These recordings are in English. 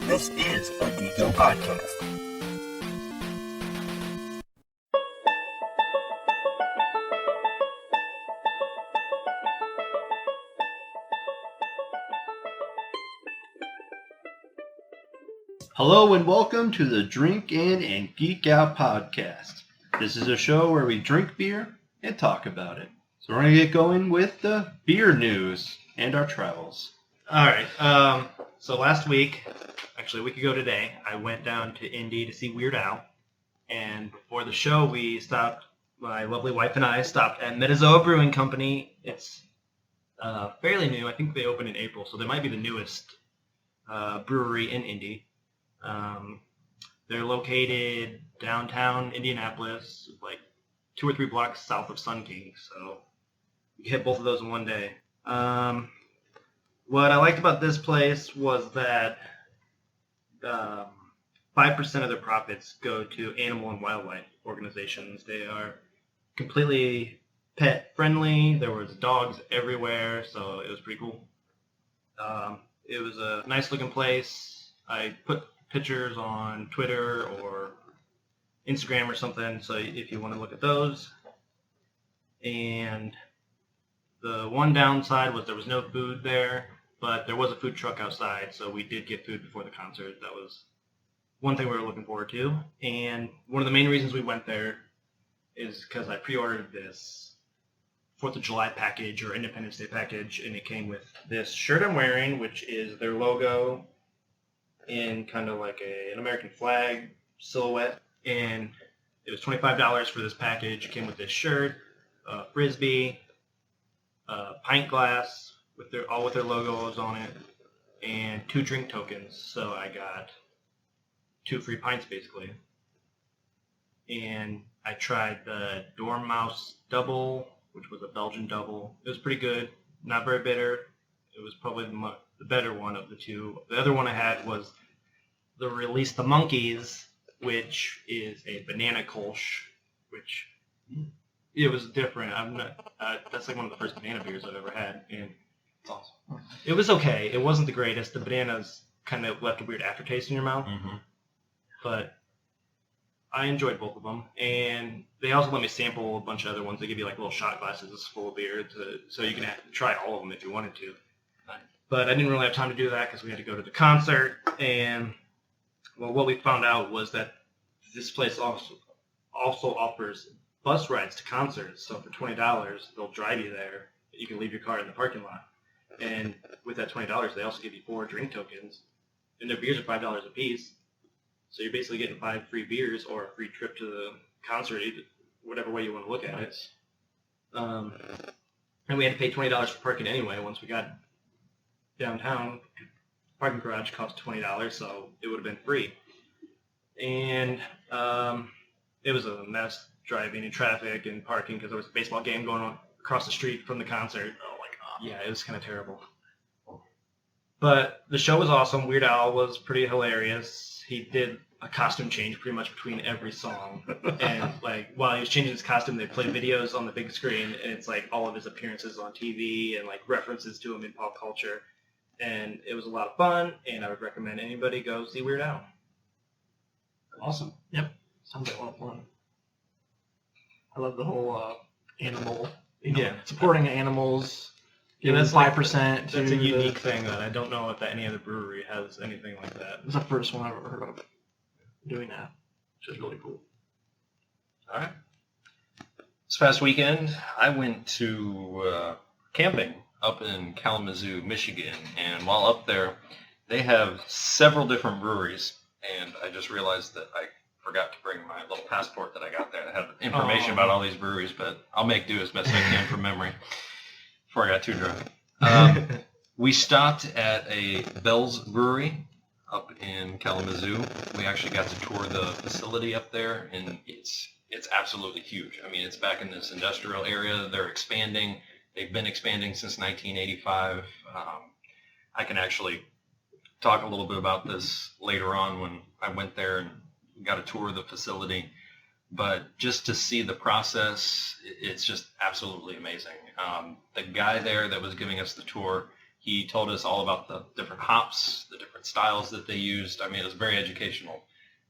This is a Geeko Podcast. Hello and welcome to the Drink In and Geek Out podcast. This is a show where we drink beer and talk about it. So we're going to get going with the beer news and our travels. Alright, so last week, actually a week ago today, I went down to Indy to see Weird Al. And before the show, my lovely wife and I stopped at Metazoa Brewing Company. It's fairly new. I think they opened in April, so they might be the newest brewery in Indy. They're located downtown Indianapolis, like 2 or 3 blocks south of Sun King, so you can hit both of those in one day. What I liked about this place was that 5% of their profits go to animal and wildlife organizations. They are completely pet friendly. There was dogs everywhere, so it was pretty cool. It was a nice looking place. I put pictures on Twitter or Instagram or something, so if you want to look at those. And the one downside was there was no food there, but there was a food truck outside, so we did get food before the concert. That was one thing we were looking forward to. And one of the main reasons we went there is because I pre-ordered this 4th of July package or Independence Day package, and it came with this shirt I'm wearing, which is their logo in kind of like an American flag silhouette. And it was $25 for this package. It came with this shirt, a Frisbee, a pint glass with their logos on it, and 2 drink tokens. So I got 2 free pints basically. And I tried the Dormouse Double, which was a Belgian double. It was pretty good, not very bitter. It was probably the better one of the two. The other one I had was the Release the Monkeys, which is a banana kolsch, which it was different. That's like one of the first banana beers I've ever had, and it's awesome. It was okay. It wasn't the greatest. The bananas kind of left a weird aftertaste in your mouth, but I enjoyed both of them. And they also let me sample a bunch of other ones. They give you like little shot glasses full of beer, so you can try all of them if you wanted to. But I didn't really have time to do that because we had to go to the concert. And well, what we found out was that this place also offers bus rides to concerts. So for $20, they'll drive you there. You can leave your car in the parking lot. And with that $20, they also give you 4 drink tokens. And their beers are $5 a piece. So you're basically getting 5 free beers or a free trip to the concert, whatever way you want to look at it. And we had to pay $20 for parking anyway once we got downtown. Parking garage cost $20, so it would have been free. And it was a mess driving in traffic and parking because there was a baseball game going on across the street from the concert. Oh my god. Yeah, it was kind of terrible. But the show was awesome. Weird Al was pretty hilarious. He did a costume change pretty much between every song. And like while he was changing his costume, they played videos on the big screen, and it's like all of his appearances on TV and like references to him in pop culture. And it was a lot of fun, and I would recommend anybody go see Weird Al. Awesome. Yep. Sounds like a lot of fun. I love the whole animal, Yeah. supporting animals. Yeah, Giving that's 5% That's a unique thing that I don't know if any other brewery has anything like that. It's the first one I've ever heard of doing that, which is really cool. All right. This past weekend, I went to camping up in Kalamazoo, Michigan, and while up there, they have several different breweries, and I just realized that I forgot to bring my little passport that I got there. That had information about all these breweries, but I'll make do as best I can from memory before I got too drunk. We stopped at a Bell's Brewery up in Kalamazoo. We actually got to tour the facility up there, and it's absolutely huge. I mean, it's back in this industrial area. They're expanding. They've been expanding since 1985. I can actually talk a little bit about this later on when I went there and got a tour of the facility. But just to see the process, it's just absolutely amazing. The guy there that was giving us the tour, he told us all about the different hops, the different different styles that they used. I mean, it was very educational.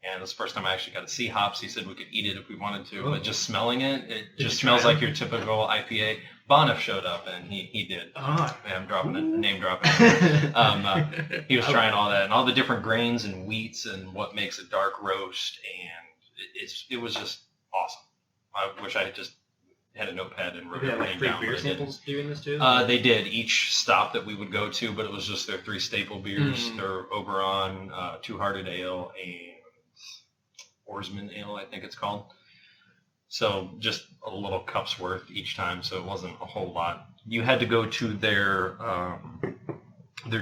And it was the first time I actually got to see hops. He said we could eat it if we wanted to, but just smelling it, it just smells like your typical IPA. Bonif showed up, and he did. Yeah, I'm dropping it, name dropping. He was trying all that, and all the different grains and wheats and what makes a dark roast, and it was just awesome. I wish I just had a notepad and wrote everything down. Free beer samples doing this too? They did each stop that we would go to, but it was just their 3 staple beers. They're Oberon, Two Hearted Ale, and Oarsman Ale, I think it's called. So just a little cup's worth each time, so it wasn't a whole lot. You had to go to their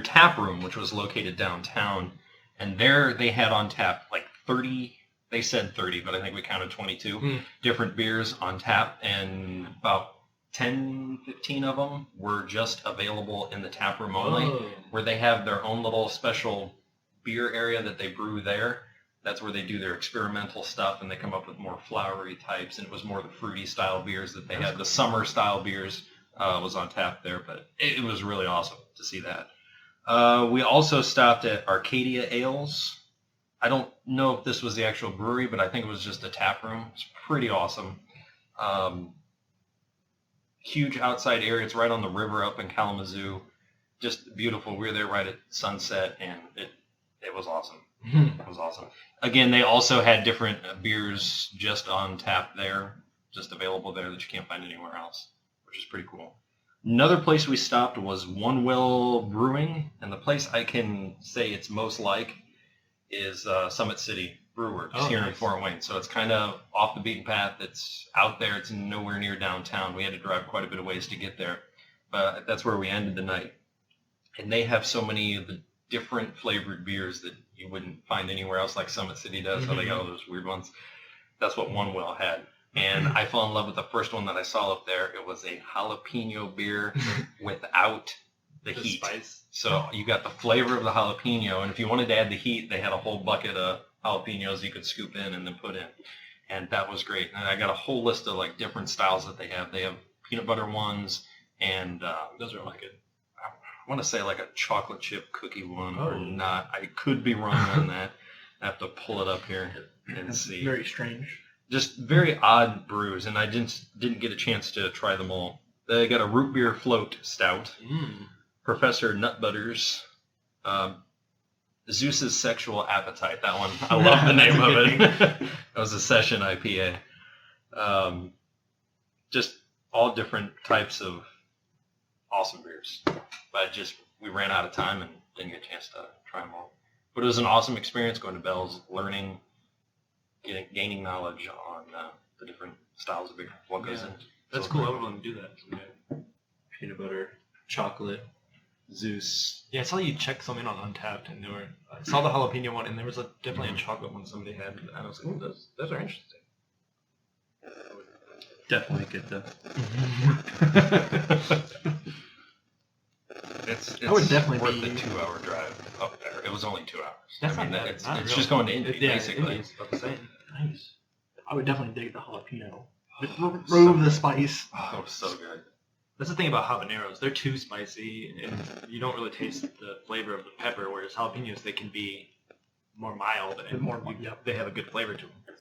tap room, which was located downtown, and there they had on tap like 30, they said 30, but I think we counted 22 different beers on tap, and about 10, 15 of them were just available in the tap room only, where they have their own little special beer area that they brew there. That's where they do their experimental stuff, and they come up with more flowery types, and it was more the fruity style beers that they had. The summer style beers was on tap there, but it was really awesome to see that. We also stopped at Arcadia Ales. I don't know if this was the actual brewery, but I think it was just a tap room. It's pretty awesome. Huge outside area. It's right on the river up in Kalamazoo. Just beautiful. We were there right at sunset, and it was awesome. It was awesome. Again, they also had different beers just on tap there, just available there that you can't find anywhere else, which is pretty cool. Another place we stopped was One Well Brewing, and the place I can say it's most like is Summit City Brewworks here in Fort Wayne. So it's kind of off the beaten path. It's out there. It's nowhere near downtown. We had to drive quite a bit of ways to get there, but that's where we ended the night. And they have so many of the different flavored beers that you wouldn't find anywhere else, like Summit City does. So they got all those weird ones. That's what One Well had. And I fell in love with the first one that I saw up there. It was a jalapeno beer without the heat. Spice. So you got the flavor of the jalapeno, and if you wanted to add the heat, they had a whole bucket of jalapenos you could scoop in and then put in. And that was great. And I got a whole list of like different styles that they have. They have peanut butter ones, and those are like I want to say like a chocolate chip cookie one or not. I could be wrong on that. I have to pull it up here and see. Very strange. Just very odd brews, and I didn't get a chance to try them all. They got a root beer float stout, Professor Nutbutter's, Zeus's Sexual Appetite. That one, I love the name of it. That was a session IPA. Just all different types of awesome beers. But we ran out of time and didn't get a chance to try them all. But it was an awesome experience going to Bell's, learning, gaining knowledge on the different styles of beer, what goes in. That's cool. I would want to do that someday. Peanut butter, chocolate, Zeus. Yeah, I saw you check some in on Untapped, and I saw the jalapeno one, and there was definitely a chocolate one somebody had, and I was like, ooh, those are interesting. Definitely get the. It's I would definitely worth be the 2-hour drive up there. It was only 2 hours. That's I mean, not bad. it's Not just going to Indy, basically. Indy's about the same. Nice. I would definitely dig the jalapeno. So Remove the spice. Oh, so good. That's the thing about habaneros. They're too spicy, and you don't really taste the flavor of the pepper, whereas jalapenos, they can be more mild, and they have a good flavor to them.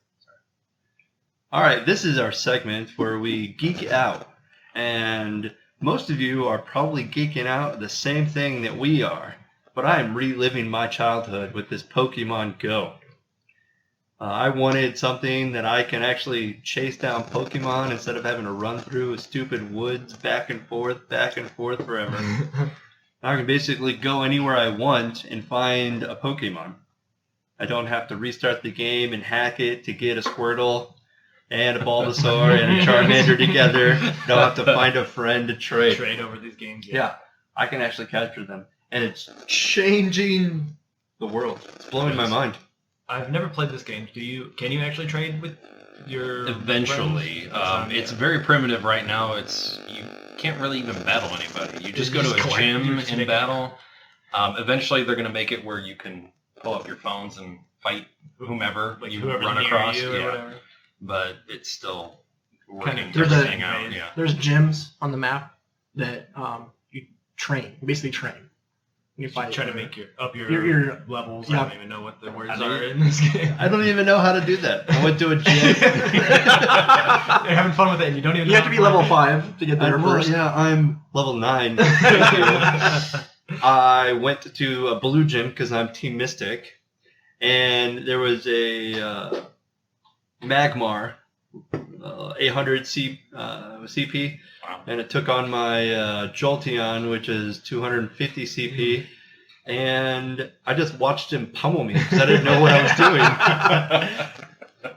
All right, this is our segment where we geek out. And most of you are probably geeking out the same thing that we are. But I am reliving my childhood with this Pokemon Go. I wanted something that I can actually chase down Pokemon instead of having to run through stupid woods back and forth forever. I can basically go anywhere I want and find a Pokemon. I don't have to restart the game and hack it to get a Squirtle and a Bulbasaur and a Charmander together. Don't have to find a friend to trade. Trade over these games. Yeah, I can actually capture them. And it's changing the world. It's blowing my mind. I've never played this game. Can you actually trade with your Eventually. It's very primitive right now. You can't really even battle anybody. You just go to a gym and battle. Eventually they're going to make it where you can pull up your phones and fight whomever you run across. Whatever. But it's still working There's everything out. Yeah. There's gyms on the map that you basically train. You fight Try to for- make your your levels. yeah. I don't even know what the words I don't- are in this game. I don't even know how to do that. I went to a gym. You're having fun with it, and you don't even. You have to be level 5 to get there first. Yeah, I'm level 9. I went to a blue gym because I'm Team Mystic, and there was a Magmar 800 CP, Wow. and it took on my Jolteon, which is 250 CP, and I just watched him pummel me because I didn't know what I was doing.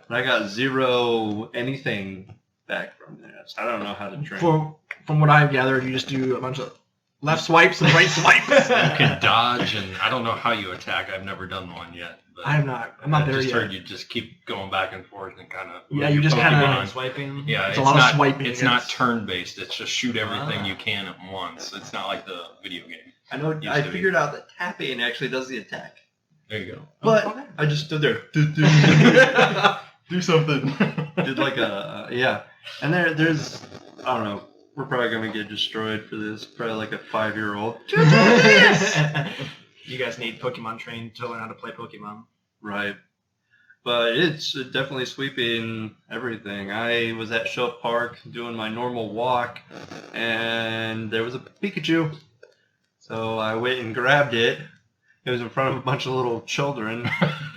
And I got 0 anything back from there. So I don't know how to train. From what I've gathered, you just do a bunch of left swipes and right swipes. You can dodge, and I don't know how you attack. I've never done one yet. But I'm not there I just yet. heard you just keep going back and forth and kind of. Yeah, you just kinda- swiping. Yeah, It's a lot of not, swiping. It's not turn-based. It's just shoot everything Ah. you can at once. It's not like the video game. I know. Used I to be. figured out that tapping actually does the attack, There you go. but I just stood there. Do something. Did like a yeah, and there's I don't know. We're probably gonna get destroyed for this. Probably like a 5-year-old. You guys need Pokemon trained to learn how to play Pokemon. Right. But it's definitely sweeping everything. I was at Show Park doing my normal walk, and there was a Pikachu. So I went and grabbed it. It was in front of a bunch of little children.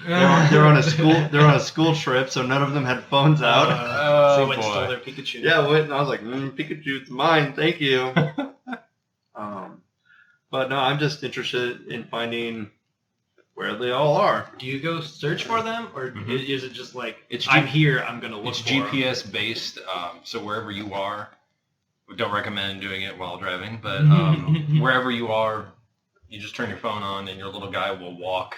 They're on a school trip, so none of them had phones out. So Oh, you went and boy. stole their Pikachu. Yeah, I went and I was like, Pikachu, it's mine, thank you. But no, I'm just interested in finding where they all are. Do you go search for them, or Mhm. is it just like It's I'm here, I'm gonna look It's for GPS based, so wherever you are, we don't recommend doing it while driving, but wherever you are, you just turn your phone on and your little guy will walk.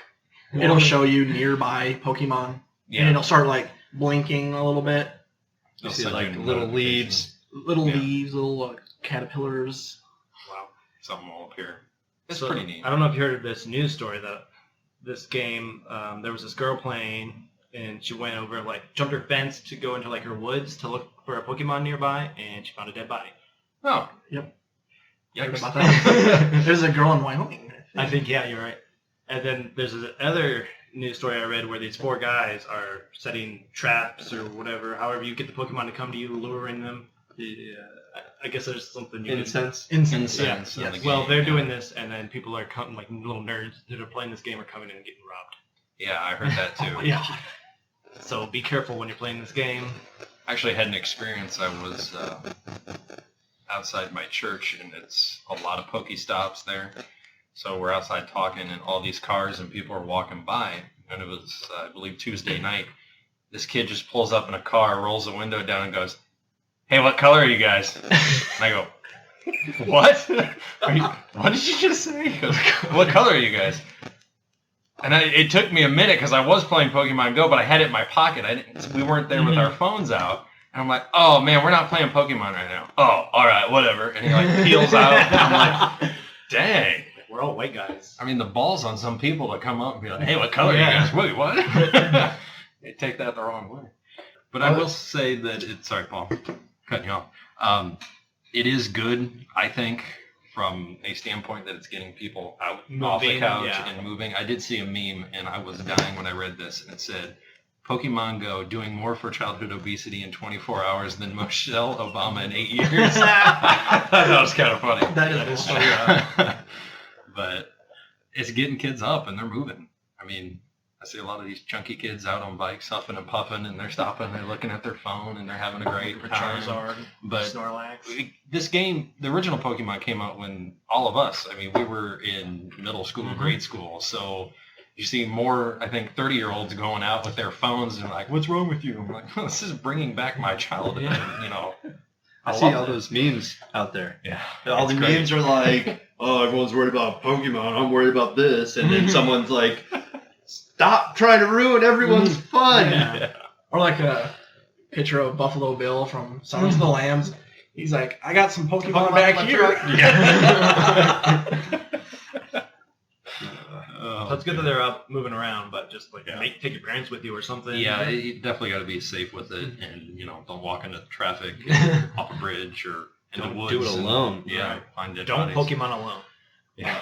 It'll show you nearby Pokemon, and Yeah, it'll start like blinking a little bit. You they'll see send like you little notifications. leaves. Little Yeah. leaves, little caterpillars. Wow. Something will appear. It's So, pretty neat. I don't know if you heard of this news story that this game, there was this girl playing, and she went over, like, jumped her fence to go into, like, her woods to look for a Pokemon nearby, and she found a dead body. Oh. Yep. Yikes. Heard about that? There's a girl in Wyoming. I think, yeah, you're right. And then there's this other news story I read where these 4 guys are setting traps or whatever, however you get the Pokemon to come to you, luring them. Yeah. I guess there's something you can... Incense. Incense. Incense Yeah. in the Well, game, they're yeah. doing this, and then people are coming, like little nerds that are playing this game are coming in and getting robbed. Yeah, I heard that too. Yeah. So be careful when you're playing this game. Actually had an experience. I was outside my church, and it's a lot of Pokestops there. So we're outside talking, and all these cars and people are walking by. And it was, I believe, Tuesday night. This kid just pulls up in a car, rolls the window down, and goes, "Hey, what color are you guys?" And I go, "What? What did you just say?" He goes, "What color are you guys?" And it took me a minute because I was playing Pokemon Go, but I had it in my pocket. We weren't there with our phones out. And I'm like, "Oh, man, we're not playing Pokemon right now." "Oh, all right, whatever." And he like peels out. And I'm like, dang. We're all white guys. I mean, the balls on some people to come up and be like, "Hey, what color are you Yeah. guys?" Wait, what? They take that the wrong way. But I will say that it's, sorry, Paul, cutting you off. It is good, I think, from a standpoint that it's getting people out off the Moving, couch yeah. and moving. I did see a meme, and I was dying when I read this, and it said, "Pokemon Go doing more for childhood obesity in 24 hours than Michelle Obama in 8 years." That was kind of funny. That is true. But it's getting kids up, and they're moving. I mean, I see a lot of these chunky kids out on bikes, huffing and puffing, and they're stopping, they're looking at their phone, and they're having a great For time. Charizard, But Snorlax. this game, the original Pokemon came out when all of us, I mean, we were in middle school, grade school, so you see more, I think, 30-year-olds going out with their phones and like, "What's wrong with you?" I'm like, "Oh, this is bringing back my childhood," you know. I see love all that. those memes out there. Yeah. All the It's great. memes are like, "Oh, everyone's worried about Pokemon. I'm worried about this," and then someone's like, "Stop trying to ruin everyone's fun." Yeah. Or like a picture of Buffalo Bill from Silence of the Lambs. He's like, "I got some Pokemon, Pokemon back in my here." truck. So it's good that they're up moving around, but just like Yeah. take your parents with you or something. Yeah, you definitely got to be safe with it, and don't walk into traffic, off a bridge, or in Don't the woods. do it and- alone. yeah, Right. find dead Don't bodies. Pokemon alone. Yeah.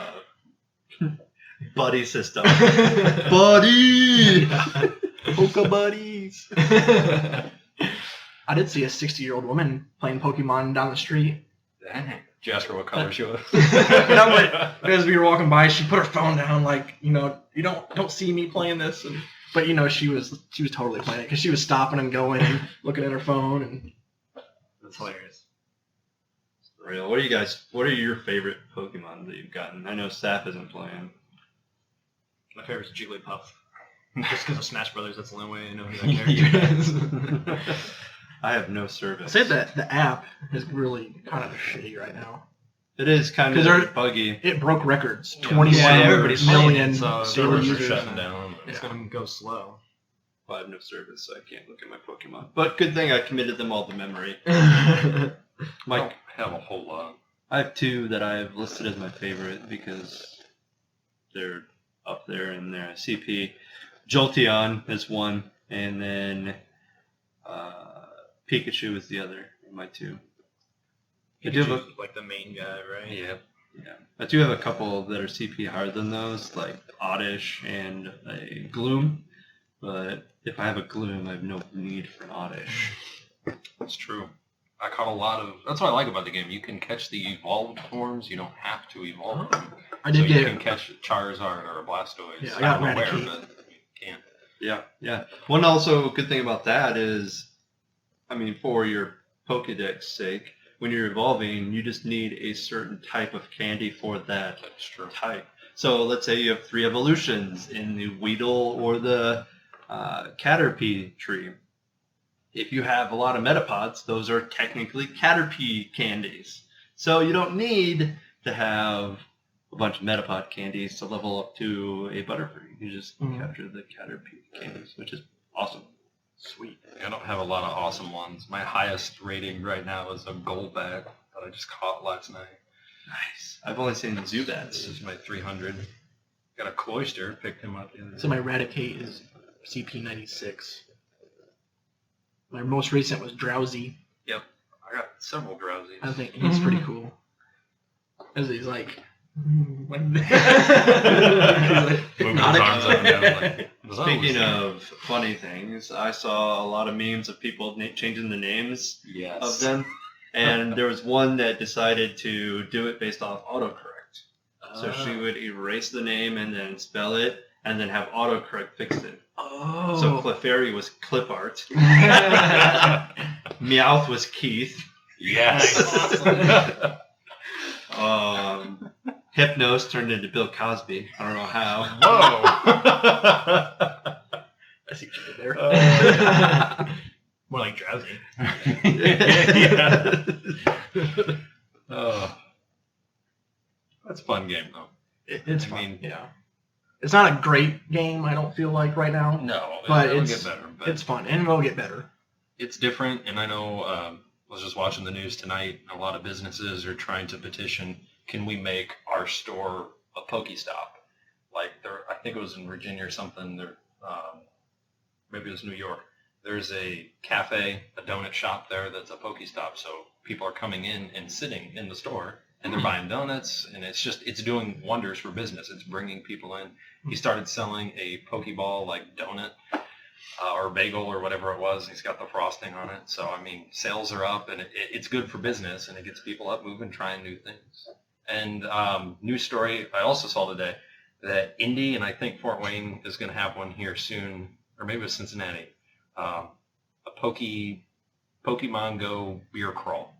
Buddy system. Buddy! Poke buddies. I did see a 60-year-old woman playing Pokemon down the street. Dang. Did you ask her what color she was? As we were walking by, she put her phone down, like, you don't see me playing this, but she was totally playing it because she was stopping and going and looking at her phone, and That's hilarious. Real. What are your favorite Pokemon that you've gotten? I know Saf isn't playing. My favorite's Jigglypuff. Just because of Smash Brothers, that's the only way I know who that character is. I have no I service. say that the app is really kind of shitty right now. It is kind 'Cause of buggy. It broke records. Yeah. 21 Everybody's million playing it, so daily servers are users. shutting down. It's going to go slow. Well, I have no service, so I can't look at my Pokemon. But good thing I committed them all to memory. I Mike, don't have a whole lot. I have two that I've listed as my favorite because they're up there in their CP. Jolteon is one, and then Pikachu is the other. My two. I do have Pikachu's like the main guy, right? Yeah. Yeah, I do have a couple that are CP higher than those, like Oddish and a Gloom. But if I have a Gloom, I have no need for an Oddish. That's true. I caught a lot of. That's what I like about the game. You can catch the evolved forms. You don't have to evolve them. I did so you get can catch a Charizard or a Blastoise. Yeah, I got don't know where, Raticate. but you can. Yeah. One also good thing about that is, I mean, for your Pokedex sake, when you're evolving, you just need a certain type of candy for that That's true. type. So let's say you have 3 evolutions in the Weedle or the Caterpie tree. If you have a lot of Metapods, those are technically Caterpie candies. So you don't need to have a bunch of Metapod candies to level up to a Butterfree. You just capture the Caterpie candies, which is awesome. sweet. I don't have a lot of awesome ones. My highest rating right now is a Goldback that I just caught last night. Nice. I've only seen This Zubats. is my 300. Got a Cloyster. Picked him up the other day. So my Raticate is CP 96. My most recent was Drowsy. I got several Drowsies. I think he's pretty cool. As he's like, Moving his Hypnotic. arms up and down. Like, was I Speaking always- of funny things, I saw a lot of memes of people changing the names yes. of them. And there was one that decided to do it based off autocorrect. So she would erase the name and then spell it and then have autocorrect fix it. Oh. So Clefairy was Clip Art. Meowth was Keith. Yes. Hypnos turned into Bill Cosby. I don't know how. Whoa. I see what you did there. More like Drowsy. Yeah. Oh. That's a fun game, though. It's I fun. mean- Yeah. It's not a great game, I don't feel like, right now. No, But it'll it's- get better. But It's fun, and it'll get better. it's different, and I know I was just watching the news tonight. A lot of businesses are trying to petition, can we make our store a Pokestop? Like I think it was in Virginia or something. There, maybe it was New York. There's a cafe, a donut shop there that's a Pokestop. So people are coming in and sitting in the store, and they're buying donuts, and it's doing wonders for business. It's bringing people in. He started selling a Pokeball like donut. Or bagel or whatever it was. He's got the frosting on it. So, I mean, sales are up, and it's good for business, and it gets people up moving, trying new things. And news story I also saw today that Indy and I think Fort Wayne is going to have one here soon, or maybe it was Cincinnati, a Pokemon Go beer crawl.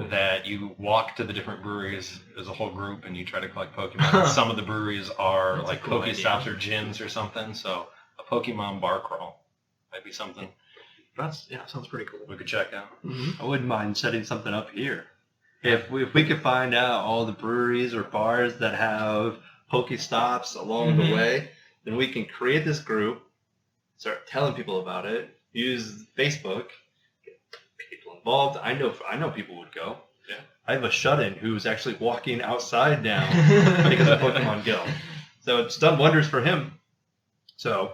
That you walk to the different breweries as a whole group, and you try to collect Pokemon. Some of the breweries are That's a like cool Pokestops or gyms or something. So a Pokemon bar crawl might be something Sounds pretty cool. we could check out. I wouldn't mind setting something up here. If we could find out all the breweries or bars that have Pokestops along the way, then we can create this group, start telling people about it, use Facebook, get people involved. I know people would go. Yeah. I have a shut-in who's actually walking outside now because of Pokemon Go. So it's done wonders for him. So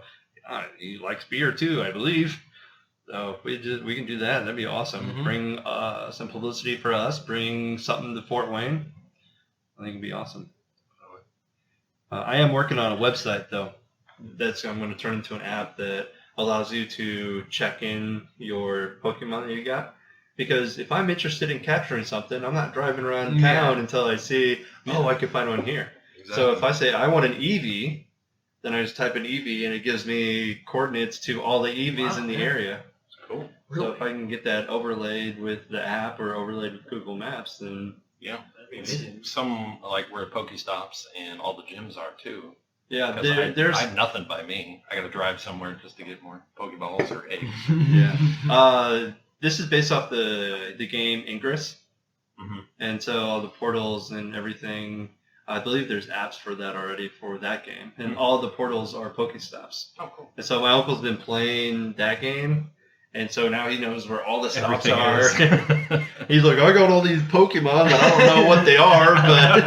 he likes beer too, I believe. So if we can do that. That'd be awesome. Bring some publicity for us. Bring something to Fort Wayne. I think it'd be awesome. I am working on a website though. I'm going to turn into an app that allows you to check in your Pokemon that you got. Because if I'm interested in capturing something, I'm not driving around town until I see, I can find one here. Exactly. So if I say I want an Eevee, then I just type in Eevee and it gives me coordinates to all the Eevees in the area. Cool. Really? So if I can get that overlaid with the app or overlaid with Google Maps, then that'd be amazing. Some like where Pokestops and all the gyms are too. Yeah, there's I have nothing by me. I got to drive somewhere just to get more Pokeballs or eggs. Yeah. This is based off the game Ingress, and so all the portals and everything. I believe there's apps for that already for that game, and all the portals are Pokestops. Oh, cool! And so my uncle's been playing that game, and so now he knows where all the stops Everything are. He's like, I got all these Pokemon, but I don't know what they are, but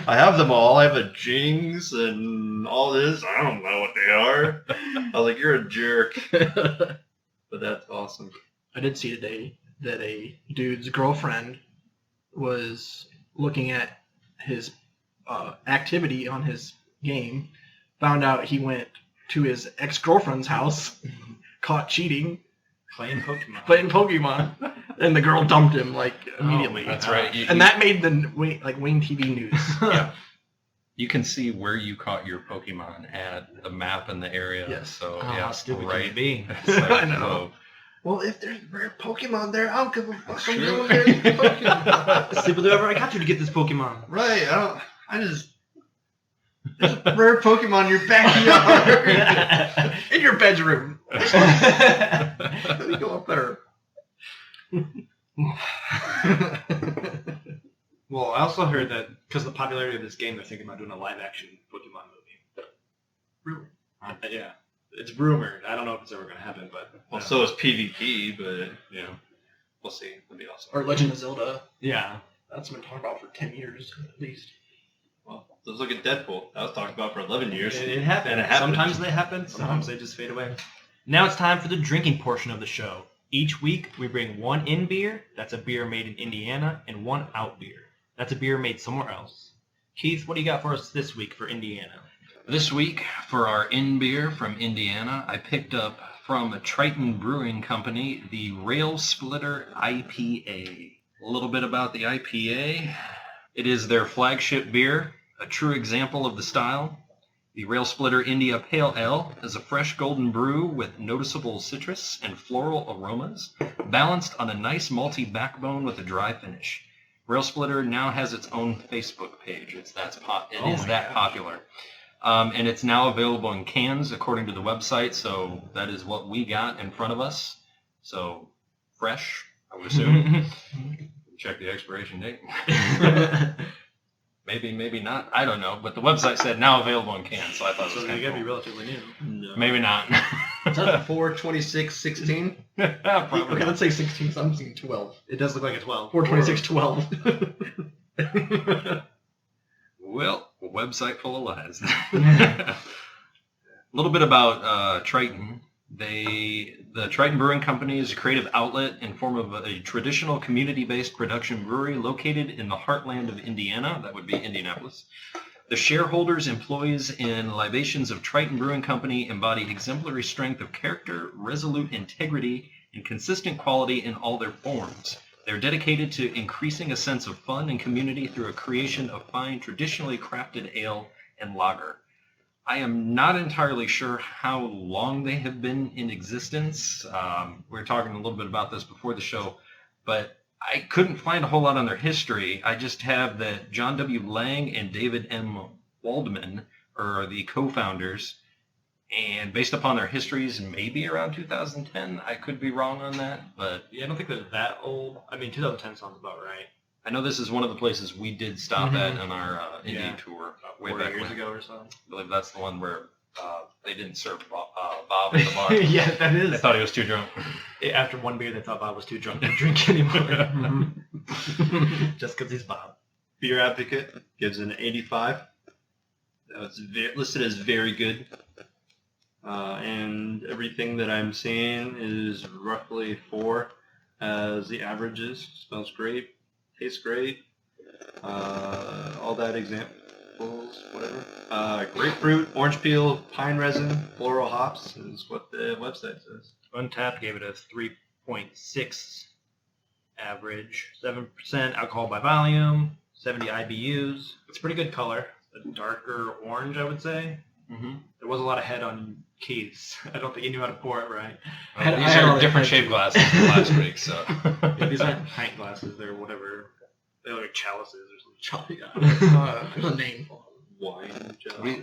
I have them all. I have a Jinx and all this. I don't know what they are. I was like, you're a jerk. But that's awesome. I did see today that a dude's girlfriend was looking at his activity on his game, found out he went to his ex-girlfriend's house, caught cheating, playing Pokemon, and the girl dumped him immediately. That's right. And that made the Wayne TV news. Yeah. You can see where you caught your Pokemon at the map in the area. Yes. So how stupid can it be? I know. Well, if there's rare Pokemon there, I don't give a fuck. I'm going there to get Pokemon. See, but whoever I got you to get this Pokemon. Right. There's a rare Pokemon in your backyard. In your bedroom. Let me go up there. Well, I also heard that because of the popularity of this game, they're thinking about doing a live-action Pokemon movie. Really? Yeah. It's rumored. I don't know if it's ever going to happen, but... Well, so is PvP, but, we'll see. That'd be awesome. Or Legend of Zelda. Yeah. That's been talked about for 10 years, at least. Well, let's look at Deadpool. That was talked about for 11 years. It happened. Sometimes they happen. Sometimes they just fade away. Now it's time for the drinking portion of the show. Each week, we bring one in beer. That's a beer made in Indiana. And one out beer. That's a beer made somewhere else. Keith, what do you got for us this week for Indiana? This week, for our in-beer from Indiana, I picked up from Triton Brewing Company the Rail Splitter IPA. A little bit about the IPA. It is their flagship beer, a true example of the style. The Rail Splitter India Pale Ale is a fresh golden brew with noticeable citrus and floral aromas, balanced on a nice malty backbone with a dry finish. Rail Splitter now has its own Facebook page. It is that popular. And it's now available in cans according to the website, so that is what we got in front of us. So, fresh, I would assume. Check the expiration date. Maybe not. I don't know. But the website said now available in cans, so I thought it was kind of cool. be relatively new. No. Maybe not. Is that 4/26/16? Probably Okay, let's say 16, so I'm thinking 12. It does look like a 12. 4/26/12. Well, a website full of lies. A little bit about Triton. The Triton Brewing Company is a creative outlet in form of a traditional community-based production brewery located in the heartland of Indiana. That would be Indianapolis. The shareholders, employees, and libations of Triton Brewing Company embody exemplary strength of character, resolute integrity, and consistent quality in all their forms. They're dedicated to increasing a sense of fun and community through a creation of fine, traditionally crafted ale and lager. I am not entirely sure how long they have been in existence. We were talking a little bit about this before the show, but I couldn't find a whole lot on their history. I just have that John W. Lang and David M. Waldman are the co-founders, and based upon their histories, maybe around 2010. I could be wrong on that, but yeah, I don't think they're that old. I mean, 2010 sounds about right. I know this is one of the places we did stop at on our Indian tour way 4 back years when. ago or so. I believe that's the one where they didn't serve Bob at the bar. Yeah, that is. They thought he was too drunk. After one beer, they thought Bob was too drunk to drink anymore. Just because he's Bob. Beer Advocate gives an 85. That was listed as very good. And everything that I'm seeing is roughly 4 as the averages. Smells great. Tastes great. All that examples apples, whatever. Grapefruit, orange peel, pine resin, floral hops is what the website says. Untapped gave it a 3.6 average, 7% alcohol by volume, 70 IBUs. It's a pretty good color. A darker orange, I would say. Mm-hmm. There was a lot of head on Keith's. I don't think he knew how to pour it right. Well, these are different shaped glasses than last week, so. Yeah, these aren't pint glasses. They're whatever. They're like chalices or something. There's a name for Wine.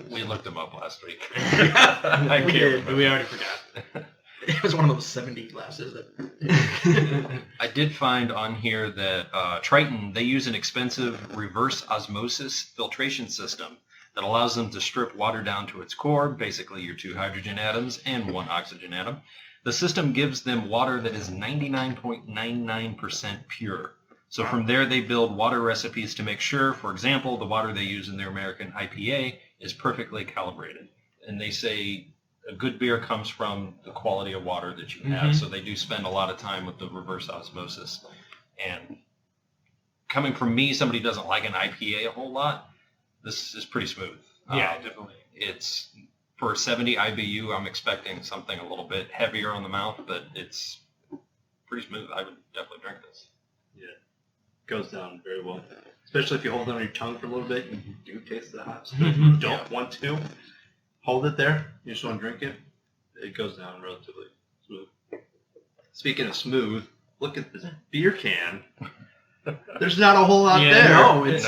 We looked them up last week. I can't remember. We already forgot. It was one of those 70 glasses that. I did find on here that Triton, they use an expensive reverse osmosis filtration system that allows them to strip water down to its core, basically your 2 hydrogen atoms and 1 oxygen atom. The system gives them water that is 99.99% pure. So from there, they build water recipes to make sure, for example, the water they use in their American IPA is perfectly calibrated. And they say a good beer comes from the quality of water that you have. So they do spend a lot of time with the reverse osmosis. And coming from me, somebody who doesn't like an IPA a whole lot, this is pretty smooth. Yeah, definitely. It's for 70 IBU, I'm expecting something a little bit heavier on the mouth, but it's pretty smooth. I would definitely drink this. Goes down very well. Especially if you hold it on your tongue for a little bit, you do taste the hops. If Mhm. you don't want to hold it there, you just want to drink it, it goes down relatively smooth. Speaking of smooth, look at this beer can. There's not a whole lot there. No, It's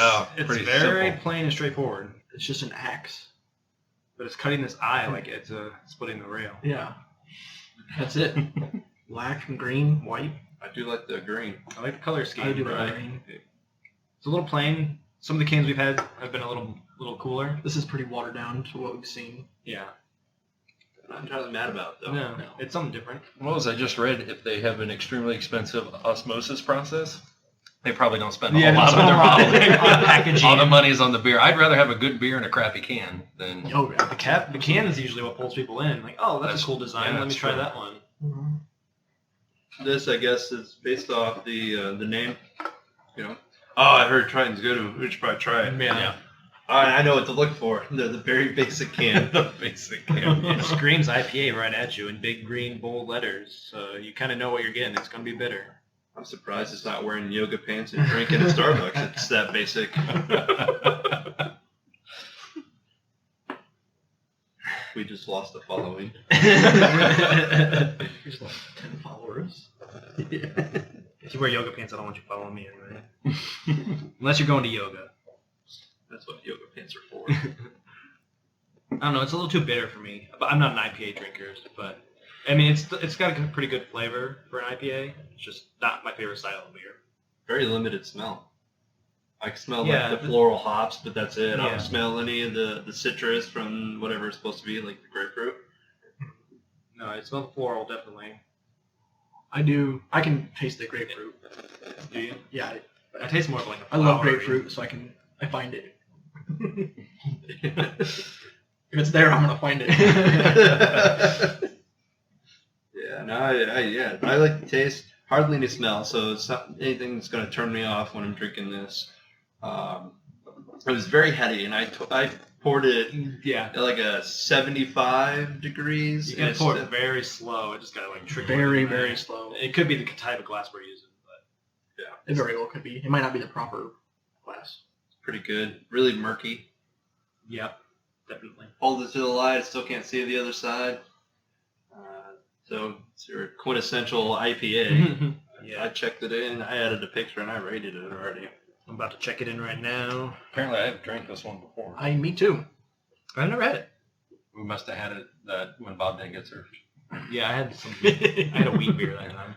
pretty very simple. plain and straightforward. It's just an axe. But it's cutting this eye like it's splitting the rail. Yeah. That's it. Black and green, white. I do like the green. I like the color scheme. I do but like green. It's a little plain. Some of the cans we've had have been a little cooler. This is pretty watered down to what we've seen. Yeah. I'm not entirely mad about it, though. No, it's something different. Well, as I just read, if they have an extremely expensive osmosis process, they probably don't spend a whole lot on their bottling. On packaging. All the money's on the beer. I'd rather have a good beer in a crappy can than... Oh, yeah. The can is usually what pulls people in. Like, oh, that's a cool design. yeah, Let me that's try true. that one. Mhm. This, I guess, is based off the name. You know. Oh, I heard Triton's good. We should probably try it. Yeah. I know what to look for. The very basic can. the basic can. It screams IPA right at you in big green bold letters. So you kind of know what you're getting. It's going to be bitter. I'm surprised it's not wearing yoga pants and drinking at Starbucks. It's that basic. We just lost the following. Here's like 10 followers. If you wear yoga pants, I don't want you following me anyway. Unless you're going to yoga. That's what yoga pants are for. I don't know. It's a little too bitter for me. But I'm not an IPA drinker, but I mean, it's got a pretty good flavor for an IPA. It's just not my favorite style of beer. Very limited smell. I can smell Yeah, like the floral hops, but that's it. I Yeah. don't smell any of the citrus from whatever it's supposed to be, like the grapefruit. No, I smell the floral definitely. I do. I can taste the grapefruit. Do you? Yeah, I taste more of like a I love flowery- grapefruit, so I find it. If it's there, I'm gonna find it. Yeah, no, I like the taste. Hardly any smell, so it's not anything that's going to turn me off when I'm drinking this. It was very heady, and I poured it Yeah. at like a 75 degrees. You and gotta pour it's it very slow. It just gotta like trickle. Very, in there. very slow. It could be the type of glass we're using, but It very well could be. It might not be the proper glass. pretty good. Really murky. yeah, definitely. Hold it to the light. Still can't see the other side. So it's your quintessential IPA. I Yeah, checked it in. I added a picture and I rated it already. I'm about to check it in right now. Apparently, I have drank this one before. Me too. I've never had it. We must have had it that when Bob didn't get served. Yeah, I had some. I had a wheat beer that time.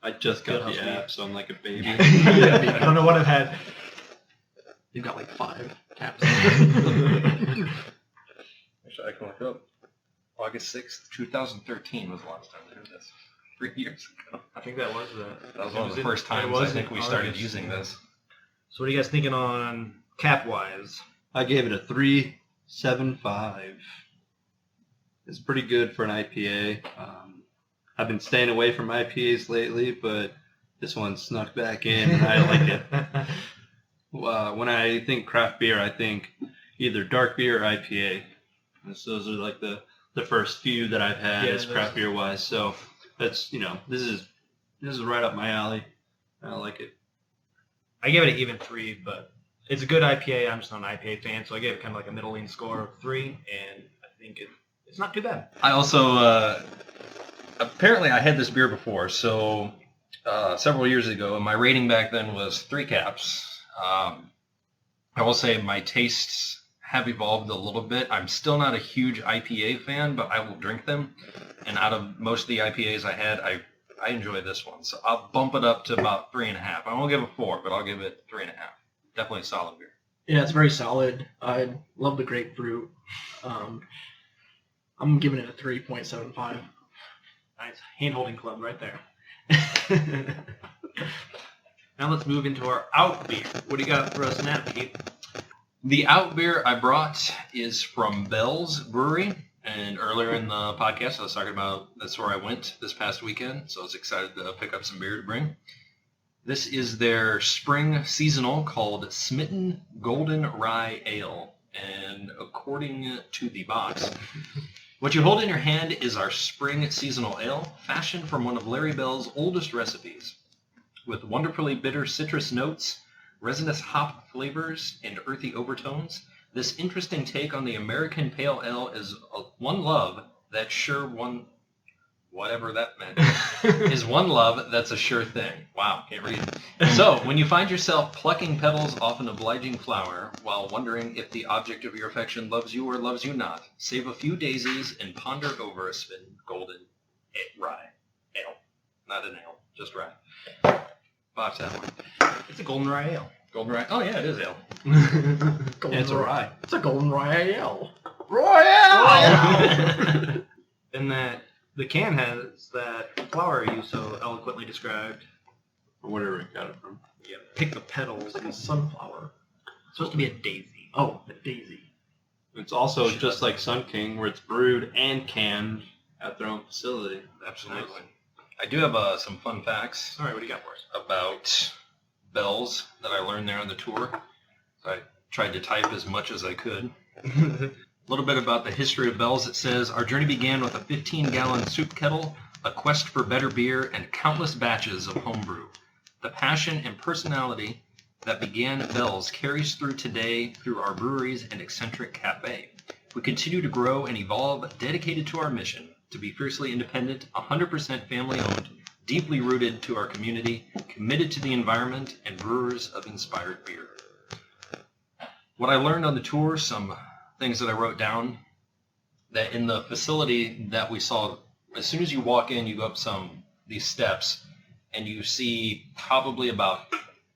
I just got Good the house app, so I'm like a baby. I don't know what I've had. You've got like 5 taps. Actually, I can look it up. August 6th, 2013 was the last time I did this. 3 years ago. I think that was the. That was one of the first times I think we started using this. So what are you guys thinking on cap wise? I gave it a 3.75. It's pretty good for an IPA. I've been staying away from IPAs lately, but this one snuck back in, and I like it. When I think craft beer, I think, either dark beer or IPA. And so those are like the first few that I've had as craft beer wise. So that's this is right up my alley. I like it. I give it an even 3, but it's a good IPA. I'm just not an IPA fan, so I gave it kind of like a middling score of 3, and I think it's not too bad. I also apparently I had this beer before, so several years ago, and my rating back then was 3 caps. I will say my tastes have evolved a little bit. I'm still not a huge IPA fan, but I will drink them. And out of most of the IPAs I had, I enjoy this one. So I'll bump it up to about 3.5. I won't give it 4, but I'll give it 3.5. Definitely a solid beer. Yeah, it's very solid. I love the grapefruit. I'm giving it a 3.75. Nice hand-holding club right there. Now let's move into our out beer. What do you got for us now, Keith? The out beer I brought is from Bell's Brewery. And earlier in the podcast, I was talking about that's where I went this past weekend. So I was excited to pick up some beer to bring. This is their spring seasonal called Smitten Golden Rye Ale. And according to the box, what you hold in your hand is our spring seasonal ale, fashioned from one of Larry Bell's oldest recipes. With wonderfully bitter citrus notes, resinous hop flavors, and earthy overtones, this interesting take on the American Pale Ale is one love that's sure one... whatever that meant, is one love that's a sure thing. Wow, can't read. So, when you find yourself plucking petals off an obliging flower while wondering if the object of your affection loves you or loves you not, save a few daisies and ponder over a Smitten Golden Rye Ale. Not an ale, just rye. Box that one. It's a golden rye ale. Golden rye? Oh yeah, it is ale. It's a rye. It's a golden Royale. Royale! And that the can has that flower you so eloquently described. Or whatever it got it from. Yeah, pick the petals. It's like a sunflower. It's supposed to be a daisy. Oh, the daisy. It's also just like Sun King, where it's brewed and canned at their own facility. Absolutely. I do have some fun facts. All right, what do you got for us? About Bell's that I learned there on the tour. So I tried to type as much as I could. A little bit about the history of Bell's. It says, our journey began with a 15-gallon soup kettle, a quest for better beer, and countless batches of homebrew. The passion and personality that began at Bell's carries through today through our breweries and eccentric cafe. We continue to grow and evolve, dedicated to our mission to be fiercely independent, 100% family-owned, deeply rooted to our community, committed to the environment, and brewers of inspired beer. What I learned on the tour, some things that I wrote down, that in the facility that we saw, as soon as you walk in, you go up these steps, and you see probably about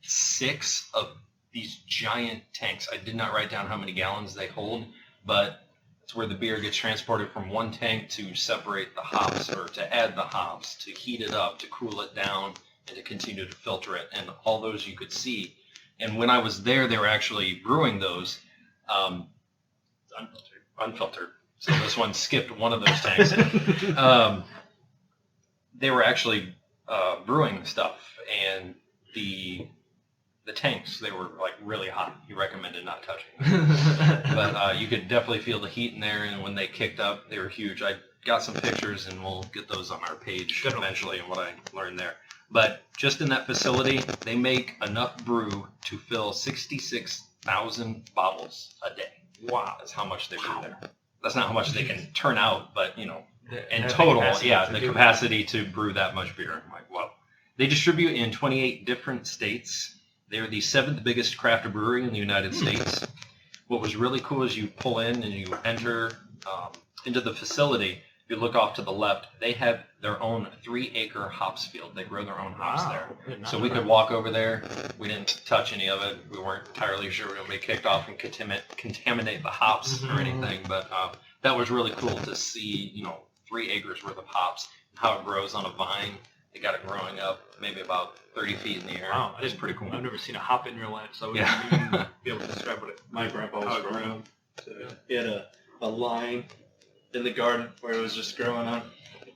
6 of these giant tanks. I did not write down how many gallons they hold, but it's where the beer gets transported from one tank to separate the hops, or to add the hops, to heat it up, to cool it down, and to continue to filter it. And all those you could see. And when I was there, they were actually brewing those unfiltered. So this one skipped one of those tanks. They were actually brewing stuff, and the tanks, they were like really hot. He recommended not touching them. But you could definitely feel the heat in there, and when they kicked up, they were huge. I got some pictures, and we'll get those on our page eventually, and what I learned there. But just in that facility, they make enough brew to fill 66,000 bottles a day. Wow. That's how much they brew there. That's not how much they can turn out, but, in total, the capacity to brew that much beer. I'm like, wow. They distribute in 28 different states. They're the 7th biggest craft brewery in the United States. What was really cool is you pull in and you enter into the facility. If you look off to the left, they have their own 3-acre hops field. They grow their own hops there. So we could walk over there. We didn't touch any of it. We weren't entirely sure we were going to be kicked off and contaminate the hops or anything. But that was really cool to see, 3 acres worth of hops, how it grows on a vine. They got it growing up maybe about 30 feet in the air. Wow, it's pretty cool. I've never seen a hop in real life, so I wouldn't even be able to describe what it. My grandpa was growing. So he had a line in the garden where it was just growing on.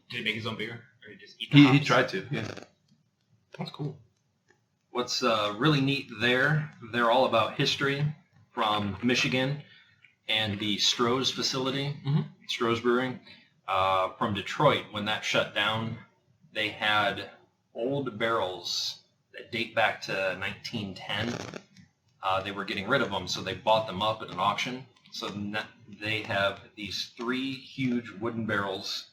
Did he make his own beer, or did he just eat the hops? He tried to. Yeah, that's cool. What's really neat there? They're all about history from Michigan. and the Stroh's facility, Mhm. Stroh's Brewing, from Detroit. When that shut down, they had old barrels that date back to 1910. They were getting rid of them, so they bought them up at an auction. So they have these 3 huge wooden barrels.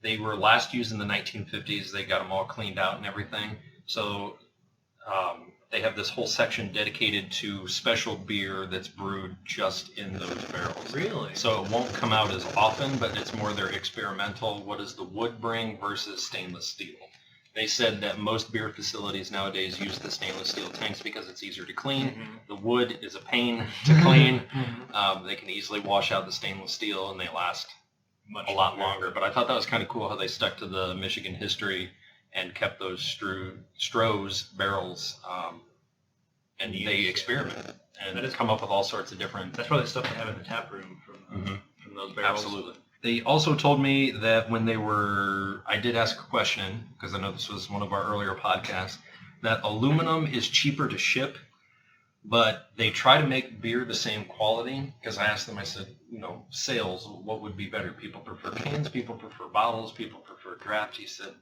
They were last used in the 1950s. They got them all cleaned out and everything. So they have this whole section dedicated to special beer that's brewed just in those barrels. Really? So it won't come out as often, but it's more their experimental. What does the wood bring versus stainless steel? They said that most beer facilities nowadays use the stainless steel tanks because it's easier to clean. Mm-hmm. The wood is a pain to clean. They can easily wash out the stainless steel, and they last a lot longer. But I thought that was kind of cool how they stuck to the Michigan history and kept those Stroh's barrels, and they experiment and come up with all sorts of different. That's probably stuff they have in the tap room from those barrels. Absolutely. They also told me that when they were, I did ask a question, because I know this was one of our earlier podcasts, that aluminum is cheaper to ship, but they try to make beer the same quality. Because I asked them, I said, sales, what would be better? People prefer cans, people prefer bottles, people prefer draft. He said,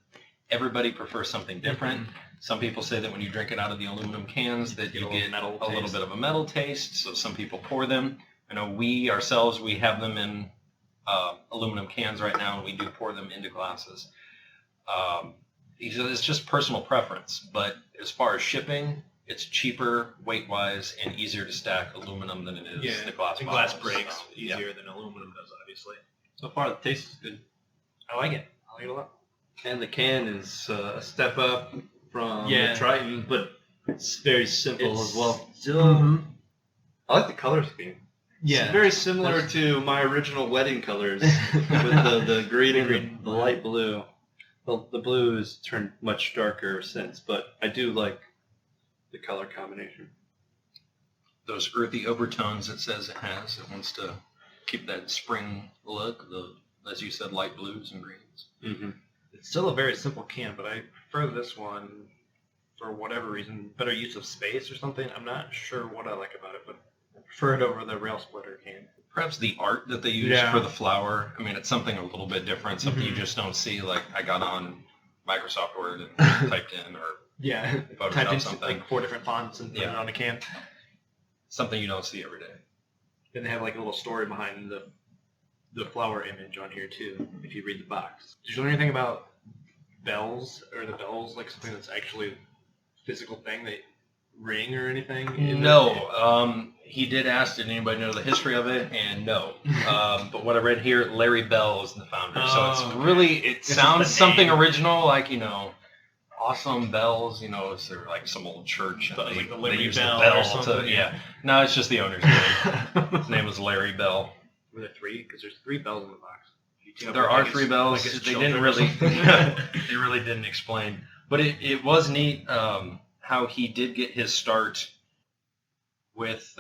everybody prefers something different. Some people say that when you drink it out of the aluminum cans that you get a little bit of a metal taste, so some people pour them. I know we ourselves, we have them in aluminum cans right now, and we do pour them into glasses. He said it's just personal preference, but as far as shipping, it's cheaper weight-wise and easier to stack aluminum than it is the glass and bottles. glass breaks easier than aluminum does, obviously. So far, the taste is good. I like it. I like it a lot. And the can is a step up from Yeah. the Triton, but it's very simple as well. Still, I like the color scheme. It's very similar to my original wedding colors with the green and the light blue. The blue has turned much darker since, but I do like the color combination. Those earthy overtones it says it has. It wants to keep that spring look, as you said, light blues and greens. Mm-hmm. It's still a very simple can, but I prefer this one for whatever reason. Better use of space or something. I'm not sure what I like about it, but I prefer it over the rail splitter can. Perhaps the art that they use for the flower. I mean, it's something a little bit different, something you just don't see. Like I got on Microsoft Word and typed in, or Typed Photoshop in something. like 4 different fonts and put it on a can. Something you don't see every day. Then they have like a little story behind the flower image on here too, if you read the box. Did you learn anything about bells, or the bells, like something that's actually a physical thing they ring or anything? No. He did ask, did anybody know the history of it? And no. But what I read here, Larry Bell is the founder. So it's really, it sounds something original, like, awesome bells, is there like some old church and Like the they Liberty use Bell the bell or something, to, No, it's just the owner's name. His name was Larry Bell. Were there 3? Because there's 3 bells in the box. There are 3 bells. Like They didn't really, they really didn't explain. But it was neat how he did get his start with,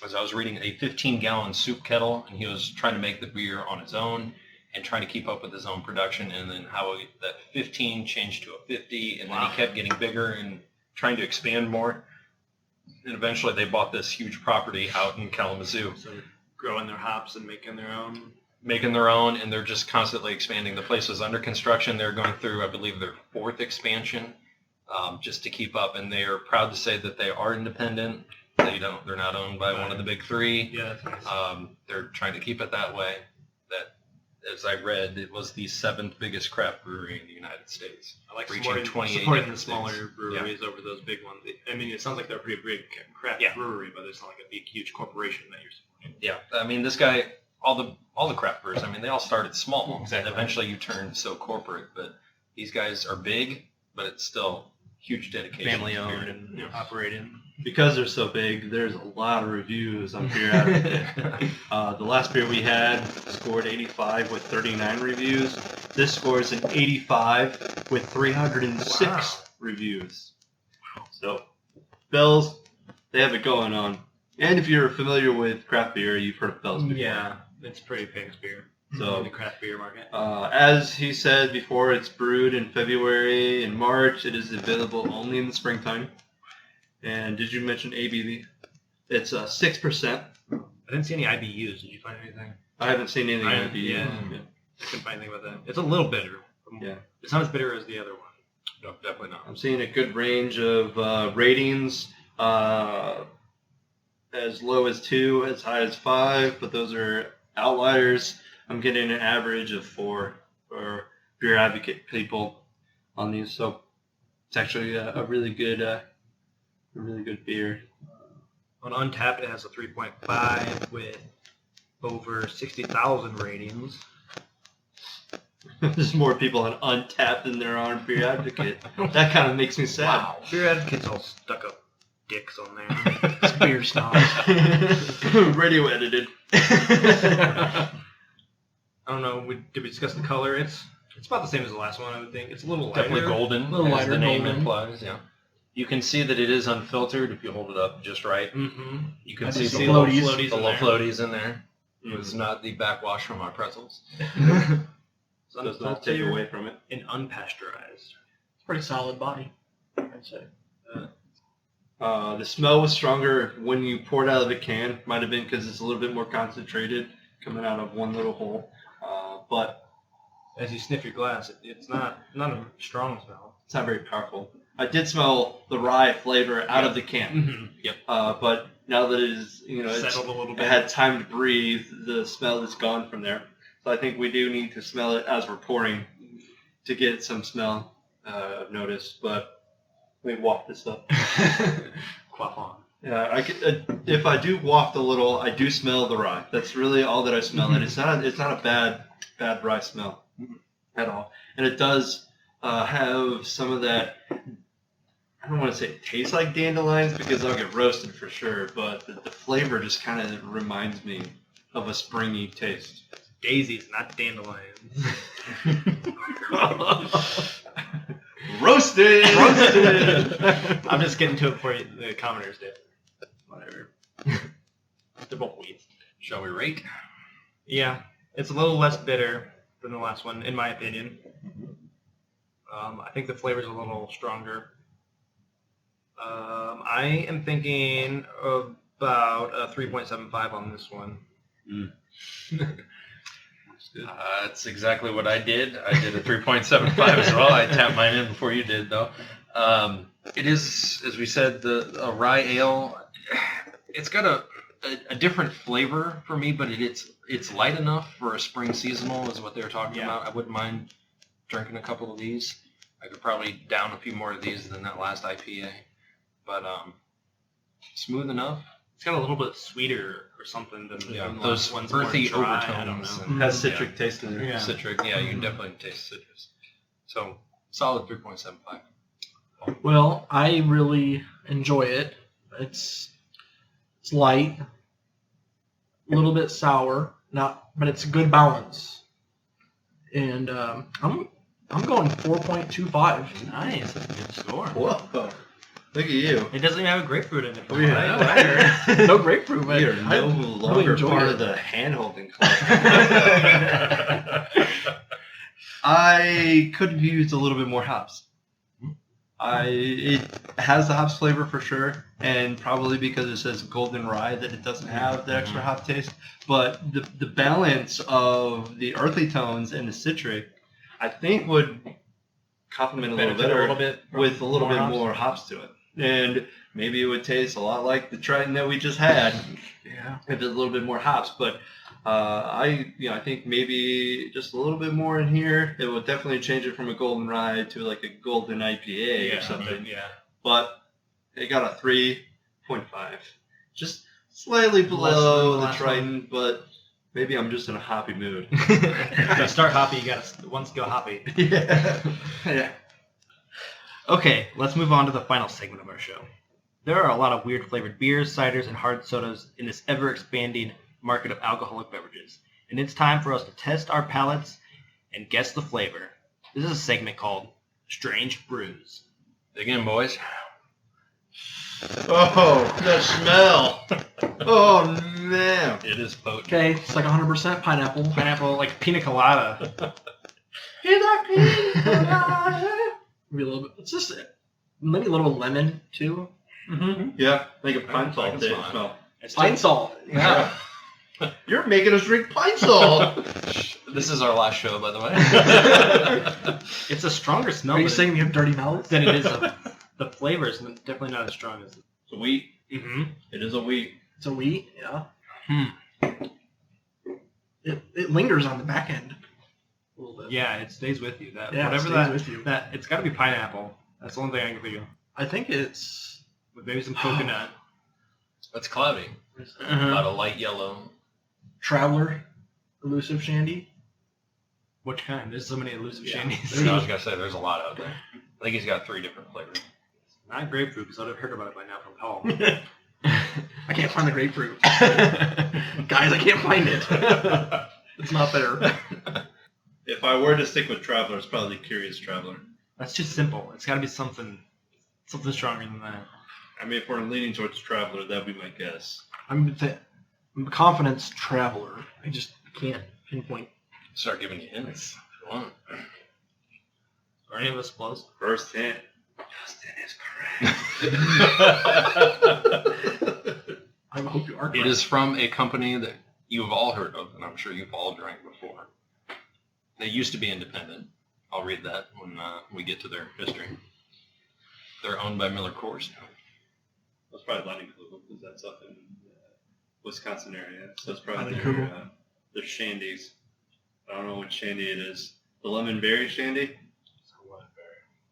as I was reading, a 15-gallon soup kettle, and he was trying to make the beer on his own and trying to keep up with his own production, and then how that 15 changed to a 50, and then he kept getting bigger and trying to expand more. And eventually they bought this huge property out in Kalamazoo. So growing their hops and making their own. And they're just constantly expanding. The place was under construction. They're going through, I believe, their 4th expansion, just to keep up. And they are proud to say that they are independent. They're not owned by one of the big 3. Yeah, that's nice. They're trying to keep it that way. That, as I read, it was the 7th biggest craft brewery in the United States. I like reaching 28 supporting the different smaller states. breweries over those big ones. I mean, it sounds like they're a pretty big craft brewery, but it's not like a big, huge corporation that you're supporting. Yeah, I mean, this guy, all the craft brewers, I mean, they all started small. Exactly. And eventually you turn so corporate, but these guys are big, but it's still huge dedication. Family owned and operated. Because they're so big, there's a lot of reviews on Beer Advocate. The last beer we had scored 85 with 39 reviews. This scores an 85 with 306 reviews. So, Bell's, they have it going on. And if you're familiar with craft beer, you've heard of Bell's before. Yeah, it's a pretty famous beer So, in the craft beer market. as he said before, it's brewed in February and March. It is available only in the springtime. And did you mention ABV? It's 6%. I didn't see any IBUs. Did you find anything? I haven't seen anything I- IBU. yeah. I couldn't find anything about that. It's a little bitter. Yeah. It's not as bitter as the other one. No, definitely not. I'm seeing a good range of ratings, as low as 2, as high as 5, but those are outliers. I'm getting an average of 4 for beer advocate people on these, so it's actually a really good beer. On Untapped, it has a 3.5 with over 60,000 ratings. There's more people on Untapped than there are on Beer Advocate. That kind of makes me sad. Beer Advocate's all stuck up dicks on there. It's beer snobs. Radio edited. I don't know. Did we discuss the color? It's about the same as the last one, I would think. It's a little lighter. Definitely golden, Little as lighter the name golden. implies. Yeah. You can see that it is unfiltered if you hold it up just right. Mm-hmm. You can I see see the the little floaties. the in little there. floaties in there. It was not the backwash from our pretzels. It's Does not take unfiltered away from it. and unpasteurized. It's pretty solid body, I'd say. The smell was stronger when you poured out of the can. Might have been because it's a little bit more concentrated coming out of one little hole. But As you sniff your glass, it's not a strong smell. it's not very powerful. I did smell the rye flavor out of the can. Mm-hmm. But now that it is, it's Settled a little it bit. had time to breathe, the smell is gone from there. So I think we do need to smell it as we're pouring to get some smell notice. But let me waft this up. Quaff on. Yeah, I could, if I do waft a little, I do smell the rye. That's really all that I smell. And it's not a bad rye smell at all. And it does have some of that. I don't want to say it tastes like dandelions because they'll get roasted for sure, but the flavor just kind of reminds me of a springy taste. Daisies, not dandelions. Roasted! I'm just getting to it before the commoners did. Whatever. They're both weeds. Shall we rate? Yeah, it's a little less bitter than the last one, in my opinion. I think the flavor's a little stronger. I am thinking about a 3.75 on this one. That's exactly what I did. I did a 3.75 as well. I tapped mine in before you did, though. It is, as we said, a rye ale. It's got a different flavor for me, but it's light enough for a spring seasonal, is what they were talking about. I wouldn't mind drinking a couple of these. I could probably down a few more of these than that last IPA, but smooth enough. It's got a little bit sweeter or something than the Those last one's more earthy dry, overtones. I don't know. And, Has citric taste in it. Yeah. Citric, yeah, you can definitely taste citrus. So, solid 3.75. Well, I really enjoy it. It's light, a little bit sour, but it's a good balance. And I'm going 4.25. Nice, that's a good score. Whoa. Look at you. It doesn't even have a grapefruit in it. Oh, yeah. No grapefruit, but We are I no really longer enjoy part it. of the hand-holding club. I could have used a little bit more hops. It has the hops flavor for sure, and probably because it says golden rye that it doesn't have the extra hop taste. But the balance of the earthy tones and the citric, I think, would complement a little Benefit better bit with a little more bit hops. more hops to it. And maybe it would taste a lot like the Triton that we just had Yeah. if there's a little bit more hops. But I think maybe just a little bit more in here. It would definitely change it from a golden rye to like a golden IPA or something. Yeah. But it got a 3.5, just slightly Less below than the the last Triton. But maybe I'm just in a hoppy mood. To start hoppy, you gotta once go hoppy. Yeah. Okay, let's move on to the final segment of our show. There are a lot of weird flavored beers, ciders, and hard sodas in this ever-expanding market of alcoholic beverages. And it's time for us to test our palates and guess the flavor. This is a segment called Strange Brews. Dig in, boys. Oh, the smell! Oh man! It is potent. Okay, it's like 100% pineapple. Pineapple, like pina colada. Maybe a little bit. It's just maybe a little lemon too. Yeah, like a pine I salt can taste smell it. smell. It's Pine just- salt. Yeah. You're making us drink pine salt. This is our last show, by the way. It's a stronger smell Are you than, saying you have dirty mouths? than it is of the flavors. Definitely not as strong as. It's a wheat. Mm-hmm. It is a wheat. It's a wheat, yeah. Hmm. It lingers on the back end a little bit. Yeah, it stays with you. That Yeah, it whatever stays that with you. that it's got to be pineapple. That's the only thing I can think of. I think it's With maybe some coconut. It's cloudy. About a light yellow. Traveler Elusive Shandy. Which kind? There's so many elusive Yeah. shandies. I was gonna say there's a lot out there. I think he's got 3 different flavors. Not grapefruit, because I'd have heard about it by now from Paul. I can't find the grapefruit. Guys, I can't find it. It's not there. If I were to stick with Traveler, it's probably Curious Traveler. That's just simple. It's got to be something stronger than that. I mean, if we're leaning towards Traveler, that'd be my guess. I'm confidence Traveler. I just can't pinpoint. Start giving you hints if you want. Are any of us close? First hint. Justin is correct. I hope you are correct. It is from a company that you've all heard of, and I'm sure you've all drank before. They used to be independent. I'll read that when we get to their history. They're owned by Miller Coors now. That's probably Leinenkugel, because that's up in Wisconsin area. So it's probably Leinenkugel. their shandies. I don't know which shandy it is. The lemon berry shandy?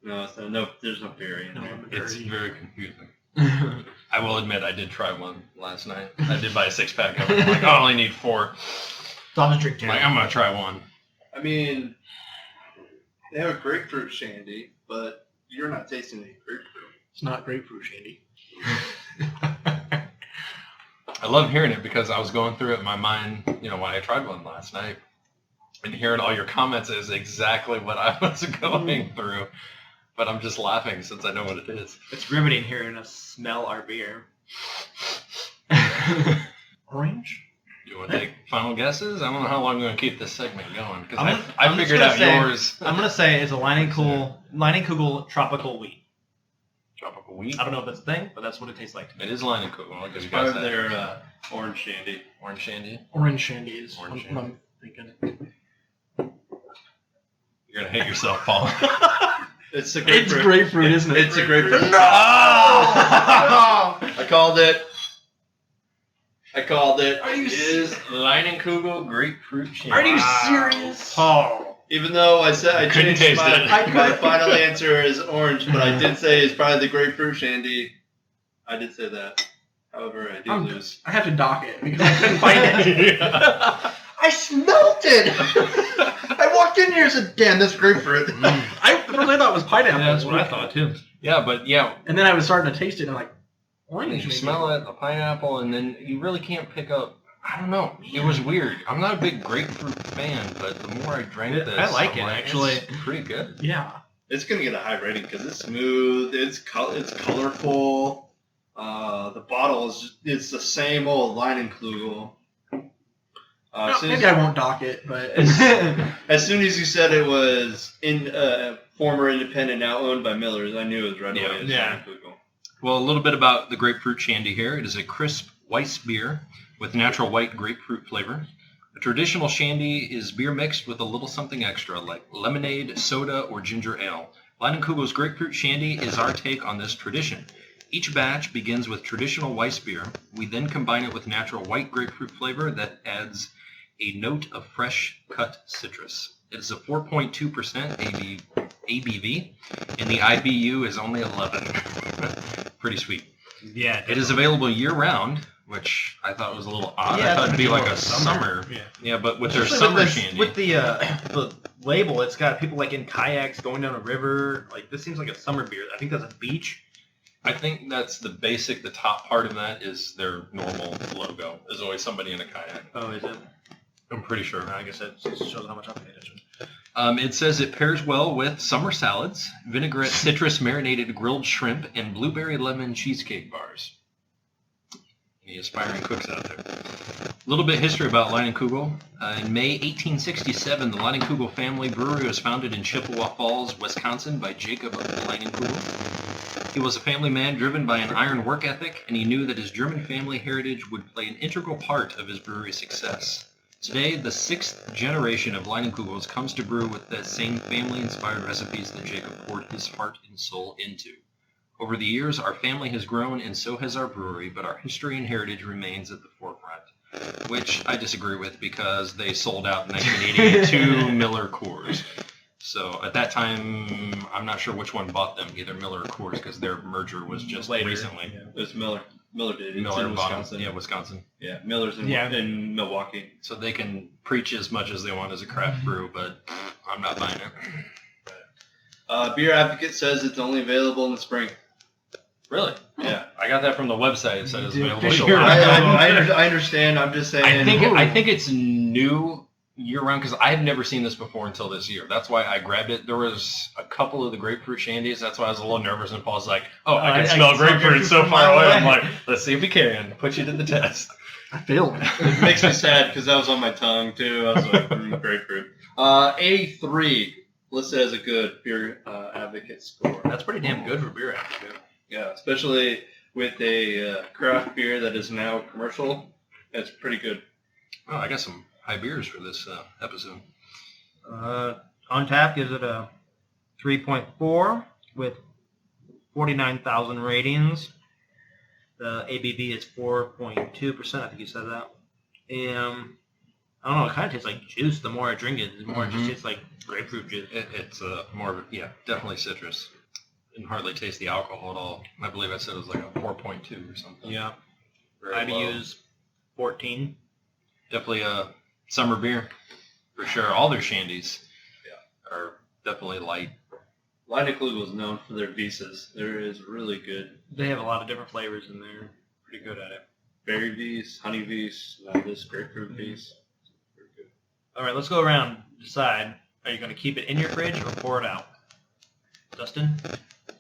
No, it's not, no, there's no berry in there. It's very confusing. I will admit I did try one last night. I did buy a 6-pack of it. I'm like, oh, I only need 4. So I'll just drink I'm like, I'm going to try one. I mean, they have a grapefruit shandy, but you're not tasting any grapefruit. It's not grapefruit Shandy. I love hearing it because I was going through it in my mind, when I tried one last night. And hearing all your comments is exactly what I was going through. But I'm just laughing since I know what it is. It's riveting hearing us smell our beer. Orange? Do you want to take final guesses? I don't know how long I'm going to keep this segment going. Because I'm I just figured gonna out say- yours. I'm going to say it's a Leinenkugel tropical wheat. Tropical wheat. I don't know if that's a thing, but that's what it tastes like to me. It is Leinenkugel. I'll give It's you guys part of that. their orange shandy. Orange shandy. Orange Shandy is Orange what I'm thinking. You're going to hate yourself, Paul. It's a It's grapefruit. grapefruit, isn't it? It's a grapefruit. No! I called it. Are you It is Leinenkugel grapefruit shandy. Are you serious? Paul. Even though I said I Couldn't changed taste it. my final answer is orange, but I did say it's probably the grapefruit shandy. I did say that. However, I do lose. I have to dock it because I couldn't find it. I smelt it! I walked in here and said, damn, that's grapefruit. I really thought it was pineapple. Yeah, that's what I thought too. Yeah, but yeah, And then I was starting to taste it and I'm like, orange. you maybe. smell it, the pineapple, and then you really can't pick up. I don't know. It was weird. I'm not a big grapefruit fan, but the more I drank this, I like I'm it, actually. It's pretty good. Yeah. It's gonna get a high rating because it's smooth. It's colorful. The bottle is it's the same old Leinenkugel. No, maybe I won't dock it, but As soon as you said it was former independent, now owned by Miller's, I knew it was right away. Yeah. Leinenkugel. Well, a little bit about the grapefruit shandy here. It is a crisp Weiss beer with natural white grapefruit flavor. A traditional shandy is beer mixed with a little something extra, like lemonade, soda, or ginger ale. Leinenkugel's grapefruit shandy is our take on this tradition. Each batch begins with traditional Weiss beer. We then combine it with natural white grapefruit flavor that adds a note of fresh cut citrus. It is a 4.2% ABV, and the IBU is only 11. Pretty sweet. Yeah. It is available year-round, which I thought was a little odd. Yeah, I thought it'd be like more a summer. Yeah. Yeah, but with their Especially summer with shandy. With the label, it's got people like in kayaks going down a river. Like this seems like a summer beer. I think that's a beach. I think that's the top part of that is their normal logo. There's always somebody in a kayak. Oh, is it? I'm pretty sure. I guess that just shows how much I'm paying attention. It says it pairs well with summer salads, vinaigrette citrus marinated grilled shrimp, and blueberry lemon cheesecake bars. Any aspiring cooks out there? A little bit of history about Leinenkugel. In May 1867, the Leinenkugel family brewery was founded in Chippewa Falls, Wisconsin by Jacob Leinenkugel. He was a family man driven by an iron work ethic, and he knew that his German family heritage would play an integral part of his brewery's success. Today, the 6th generation of Leinenkugels comes to brew with the same family-inspired recipes that Jacob poured his heart and soul into. Over the years, our family has grown, and so has our brewery, but our history and heritage remains at the forefront, which I disagree with because they sold out in 1988 to Miller Coors. So at that time, I'm not sure which one bought them, either Miller or Coors, because their merger was just recently. Yeah, it was Miller. Miller did. It's Miller in bought Wisconsin. them. Yeah, Wisconsin. Yeah, Miller's in Milwaukee. So they can preach as much as they want as a craft brew, but I'm not buying it. Beer Advocate says it's only available in the spring. Really? Yeah. I got that from the website. It said it's The available. official year-round. I understand. I'm just saying. I think it's new year-round because I've never seen this before until this year. That's why I grabbed it. There was a couple of the grapefruit shandies. That's why I was a little nervous. And Paul's like, "Oh, I can smell grapefruit so far away." I'm like, "Let's see if we can put you to the test." I failed. It makes me sad because that was on my tongue too. I was like, grapefruit. A3 listed as a good Beer Advocate score. That's pretty damn good for beer advocate. Yeah, especially with a craft beer that is now commercial. It's pretty good. Oh, I got some high beers for this episode. Untapped gives it a 3.4 with 49,000 ratings. The ABV is 4.2%. I think you said that. And I don't know. It kind of tastes like juice. The more I drink it, the more it just tastes like grapefruit juice. It's more of a, definitely citrus. Didn't hardly taste the alcohol at all. I believe I said it was like a 4.2 or something. Yeah. Very I'd low. use 14. Definitely a summer beer for sure. All their shandies are definitely light. Leinenkugel is known for their Visas. There is really good They have a lot of different flavors in there. Pretty good at it. berry Vis, honey Vis, this grapefruit Vis. Pretty good. All right, let's go around. Decide. Are you going to keep it in your fridge or pour it out? Dustin?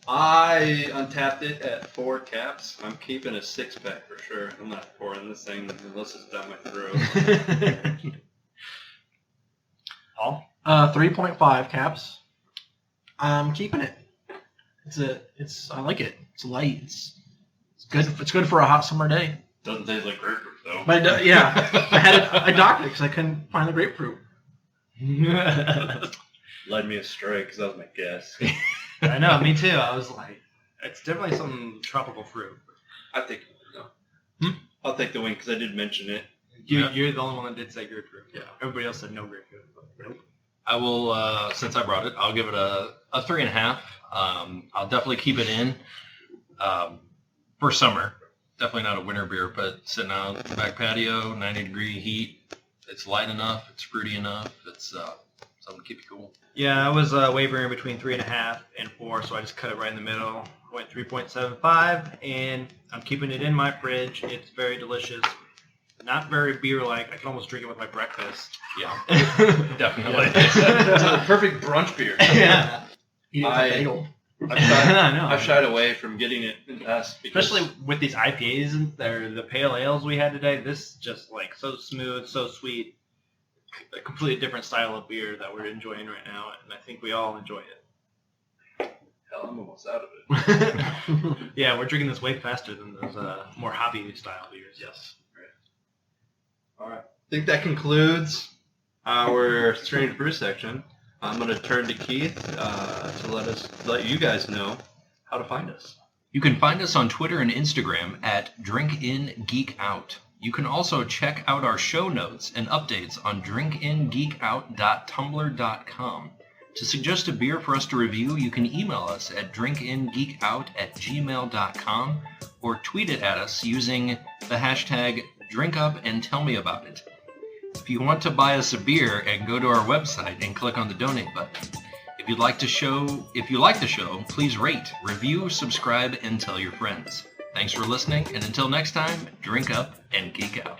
I untapped it at 4 caps. I'm keeping a 6-pack for sure. I'm not pouring this thing unless it's down my throat. Paul? 3.5 caps. I'm keeping it. I like it. It's light. It's good. It's good for a hot summer day. Doesn't taste like grapefruit though. But I docked it because I couldn't find the grapefruit. Led me astray because that was my guess. I know, me too. I was like, it's definitely some tropical fruit. I think no. I'll take the win because I did mention it. You're the only one that did say grapefruit. Yeah. Everybody else said no grapefruit. Nope. I will, since I brought it, I'll give it a 3.5. I'll definitely keep it in for summer. Definitely not a winter beer, but sitting out the back patio, 90-degree heat. It's light enough. It's fruity enough. It's something to keep you cool. Yeah, I was wavering between 3.5 and 4, so I just cut it right in the middle. Went 3.75, and I'm keeping it in my fridge. It's very delicious. Not very beer-like. I can almost drink it with my breakfast. Yeah, definitely. It's a perfect brunch beer. Yeah. Eat it with a bagel. I know. I've shied away from getting it in the past. Because Especially with these IPAs and the pale ales we had today. This just like so smooth, so sweet. A completely different style of beer that we're enjoying right now, and I think we all enjoy it. hell, I'm almost out of it. Yeah, we're drinking this way faster than those more hobby style beers. Yes. All right. I think that concludes our Strange Brew section. I'm going to turn to Keith to let you guys know how to find us. You can find us on Twitter and Instagram at DrinkInGeekOut. You can also check out our show notes and updates on drinkingeekout.tumblr.com. To suggest a beer for us to review, you can email us at drinkingeekout@gmail.com or tweet it at us using the hashtag #DrinkUpAndTellMeAboutIt. If you want to buy us a beer, and go to our website and click on the donate button. If you like the show, please rate, review, subscribe, and tell your friends. Thanks for listening, and until next time, drink up and geek out.